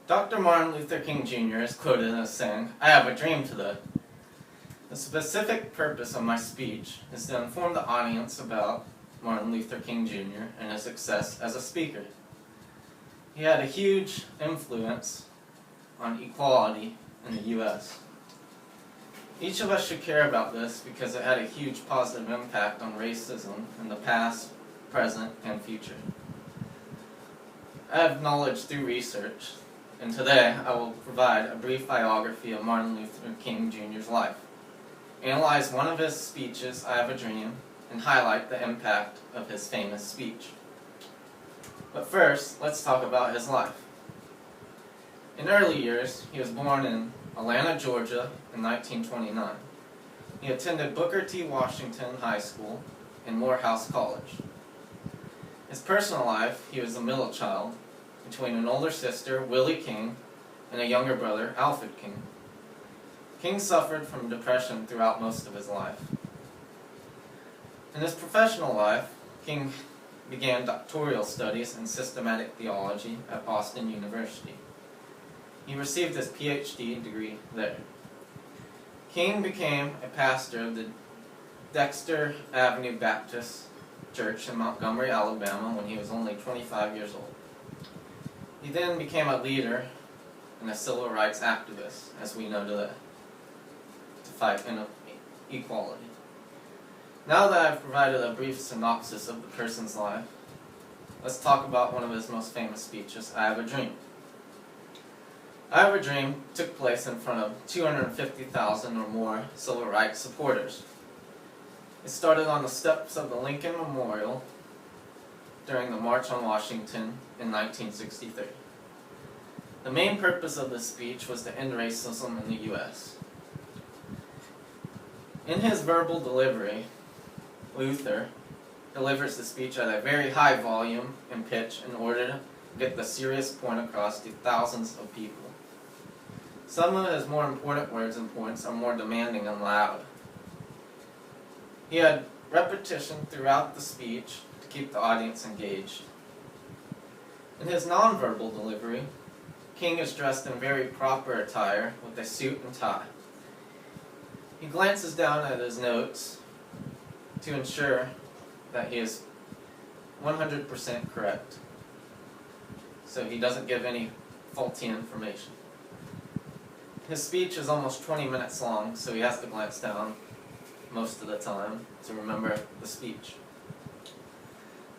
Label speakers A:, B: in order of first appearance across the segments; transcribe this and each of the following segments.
A: Dr. Martin Luther King Jr. is quoted as saying, "I have a dream today. The specific purpose of my speech is to inform the audience about Martin Luther King Jr. and his success as a speaker. He had a huge influence on equality in the U.S. Each of us should care about this because it had a huge positive impact on racism in the past, present, and future. I have knowledge through research, and today I will provide a brief biography of Martin Luther King Jr.'s life, analyze one of his speeches, I Have a Dream, and highlight the impact of his famous speech. But first, let's talk about his life. In early years, he was born in Atlanta, Georgia in 1929. He attended Booker T. Washington High School and Morehouse College. His personal life, he was a middle child between an older sister, Willie King, and a younger brother, Alfred King. King suffered from depression throughout most of his life. In his professional life, King began doctoral studies in systematic theology at Boston University. He received his PhD degree there. King became a pastor of the Dexter Avenue Baptist Church in Montgomery, Alabama when he was only 25 years old. He then became a leader and a civil rights activist, as we know today, to fight inequality. Now that I've provided a brief synopsis of the person's life, let's talk about one of his most famous speeches, I Have a Dream. I Have a Dream took place in front of 250,000 or more civil rights supporters. It started on the steps of the Lincoln Memorial during the March on Washington in 1963. The main purpose of this speech was to end racism in the U.S. In his verbal delivery, Luther delivers the speech at a very high volume and pitch in order to get the serious point across to thousands of people. Some of his more important words and points are more demanding and loud. He had repetition throughout the speech to keep the audience engaged. In his nonverbal delivery, King is dressed in very proper attire with a suit and tie. He glances down at his notes to ensure that he is 100% correct, so he doesn't give any faulty information. His speech is almost 20 minutes long, so he has to glance down most of the time to remember the speech.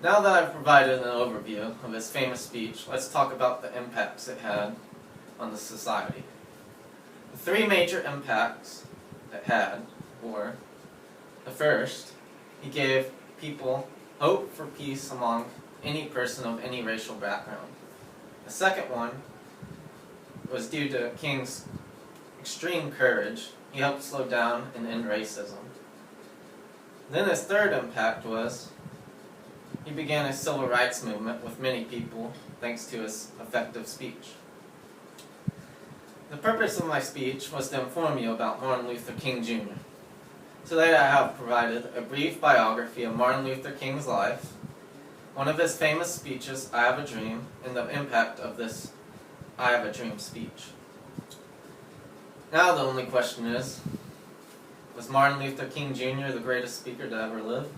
A: Now that I've provided an overview of his famous speech, let's talk about the impacts it had on the society. The three major impacts it had were, the first, he gave people hope for peace among any person of any racial background. The second one was due to King's extreme courage. He helped slow down and end racism. Then his third impact was he began a civil rights movement with many people thanks to his effective speech. The purpose of my speech was to inform you about Martin Luther King Jr. Today I have provided a brief biography of Martin Luther King's life, one of his famous speeches, I Have a Dream, and the impact of this I Have a Dream speech. Now the only question is, was Martin Luther King Jr. the greatest speaker to ever live?